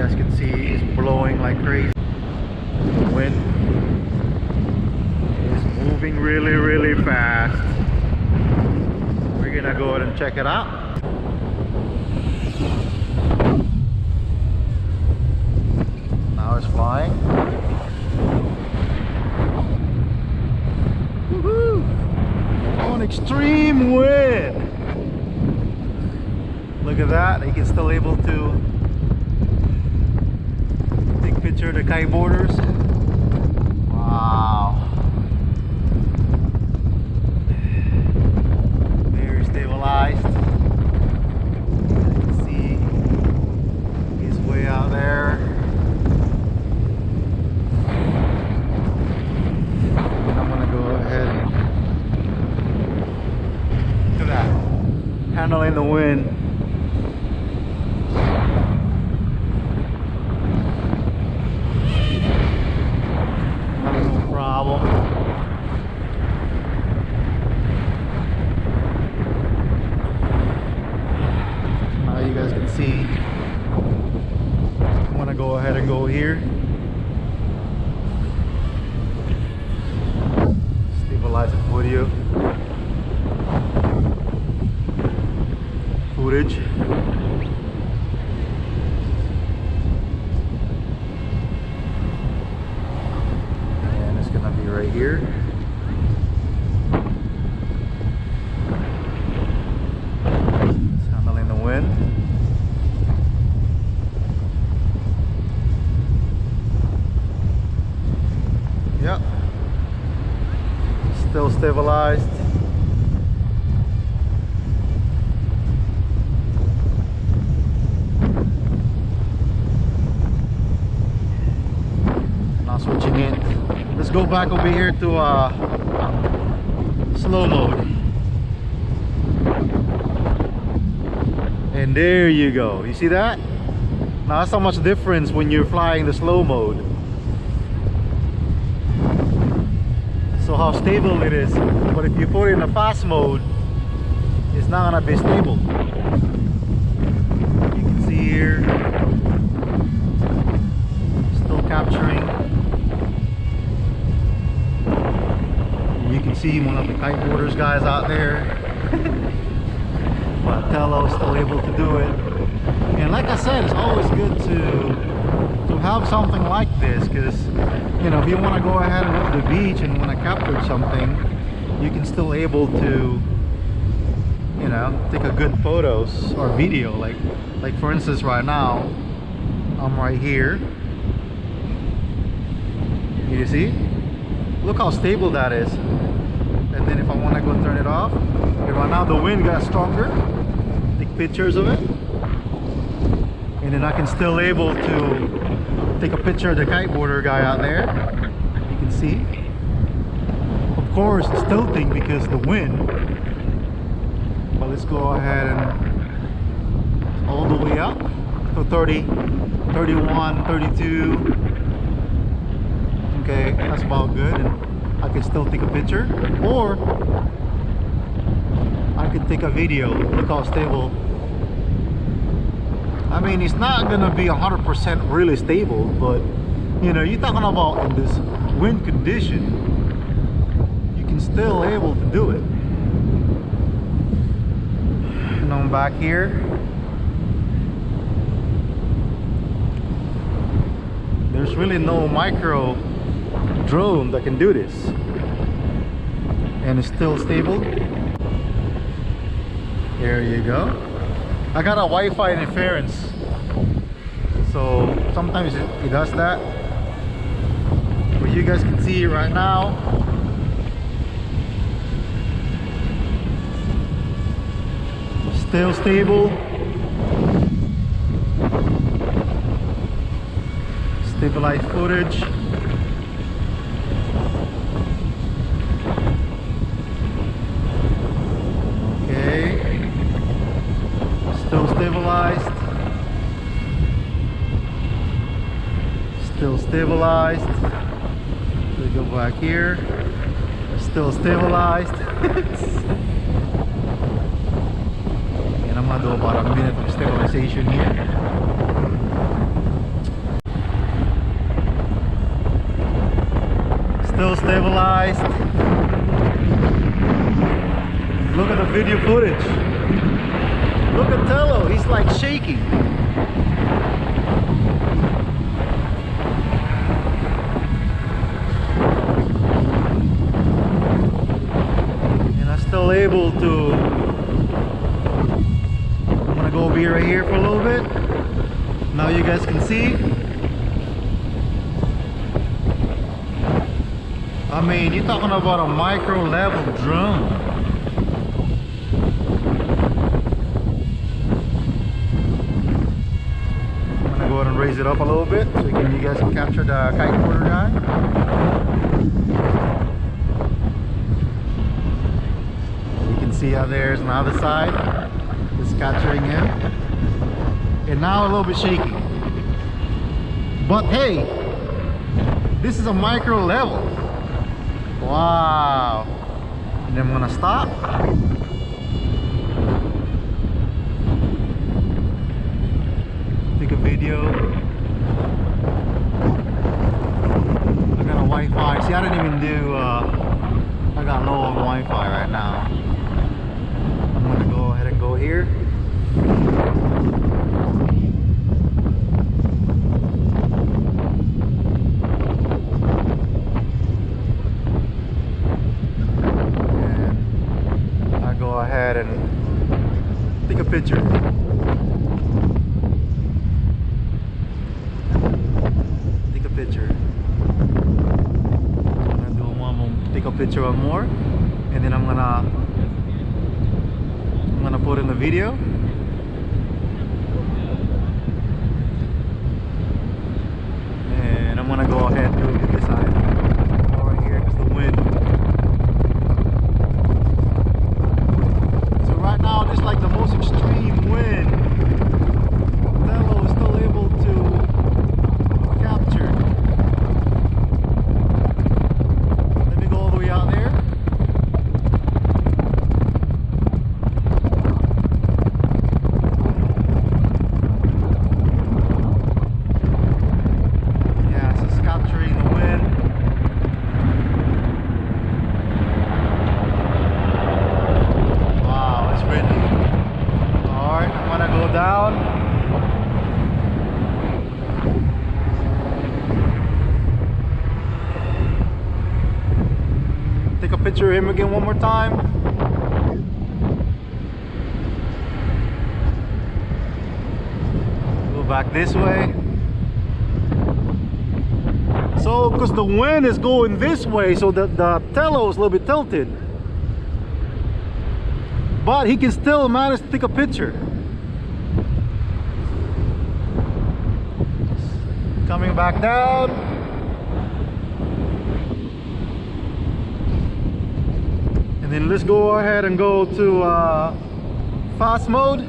guys can see it's blowing like crazy. The wind is moving really, really fast. We're gonna go ahead and check it out. Now it's flying. Woohoo! On extreme wind. Look at that. You can still able to take a picture of the kiteboarders. Wow. Very stabilized. You can see he's way out there. And I'm gonna go ahead and look at that. Handling the wind. Now you guys can see. I'm gonna go ahead and go here. Stabilize it for you. Footage. And it's gonna be right here. Yep, still stabilized. Now switching it. Let's go back over here to slow mode. And there you go. You see that? Now that's how much difference when you're flying the slow mode. So how stable it is. But if you put it in a fast mode, it's not gonna be stable. You can see here, still capturing. You can see one of the kiteboarders guys out there. But Tello is still able to do it. And like I said, it's always good to have something like this, because you know, if you want to go ahead and go to the beach and want to capture something, you can still able to, you know, take a good photos or video. Like for instance, right now I'm right here. You see, look how stable that is. And then if I want to go turn it off, okay, right now the wind got stronger. Take pictures of it, and then I can still able to take a picture of the kiteboarder guy out there. You can see, of course it's tilting because the wind, but let's go ahead and all the way up to 30, 31, 32. Okay, that's about good. And I can still take a picture, or I can take a video. Look how stable. I mean, it's not gonna be 100% really stable, but you know, you're talking about in this wind condition, you can still able to do it. And I'm back here. There's really no micro drone that can do this, and it's still stable. There you go. I got a Wi-Fi interference, so sometimes it does that. But you guys can see right now, still stable. Stabilized footage. Still stabilized. Still stabilized. So we go back here. Still stabilized. And I'm gonna do about a minute of stabilization here. still stabilized. Look at the video footage. Look at Tello, he's like shaking. And I'm still able to, I'm gonna go be right here for a little bit. Now you guys can see. I mean, you're talking about a micro level drone. I'm gonna go ahead and raise it up a little bit so you guys can capture the kiteboarder guy. You can see how there's another side. It's capturing him. And now a little bit shaky. But hey, this is a micro level. Wow. And then I'm gonna stop. Take a video. I got a Wi-Fi. See, I didn't even do I got low on Wi-Fi right now. I'm gonna go ahead and go here. And take a picture. Take a picture. I'm gonna do one more, take a picture one more, and then I'm gonna put in the video. And I'm gonna go ahead and do it this side. Go right here because the wind. Now it's like the most extreme wind. Tello is still able to capture. Let me go all the way out there. Yeah, so it's capturing the wind. Alright, I'm gonna go down. Take a picture of him again one more time. Go back this way. So, because the wind is going this way, so the Tello is a little bit tilted. But he can still manage to take a picture. Coming back down. And then let's go ahead and go to fast mode.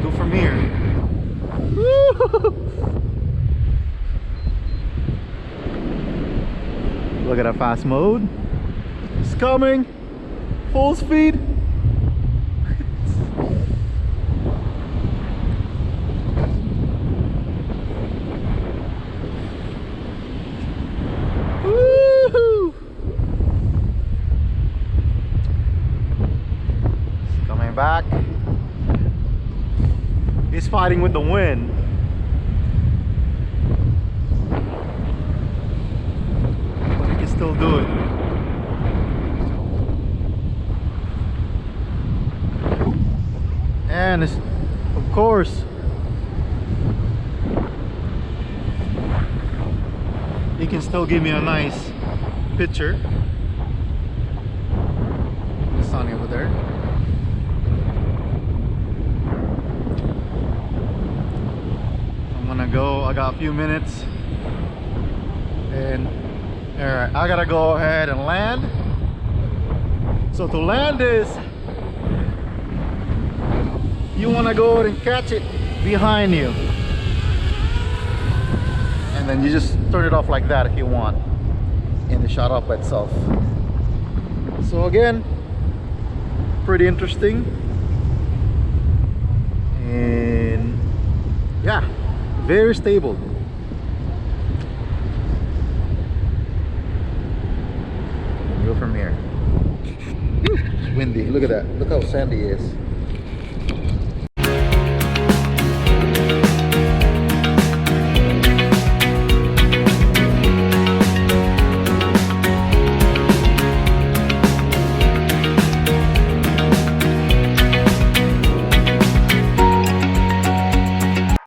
Go from here. Look at that fast mode. It's coming. Full speed. Woo-hoo. It's coming back. He's fighting with the wind. But he can still do it. And it's, of course, he can still give me a nice picture. The sun over there. I'm gonna go, I got a few minutes. And alright, I gotta go ahead and land. So to land this, you want to go ahead and catch it behind you, and then you just turn it off like that if you want, and it shut up by itself. So again, pretty interesting. And yeah, very stable. windy. Look at that. Look how sandy it is.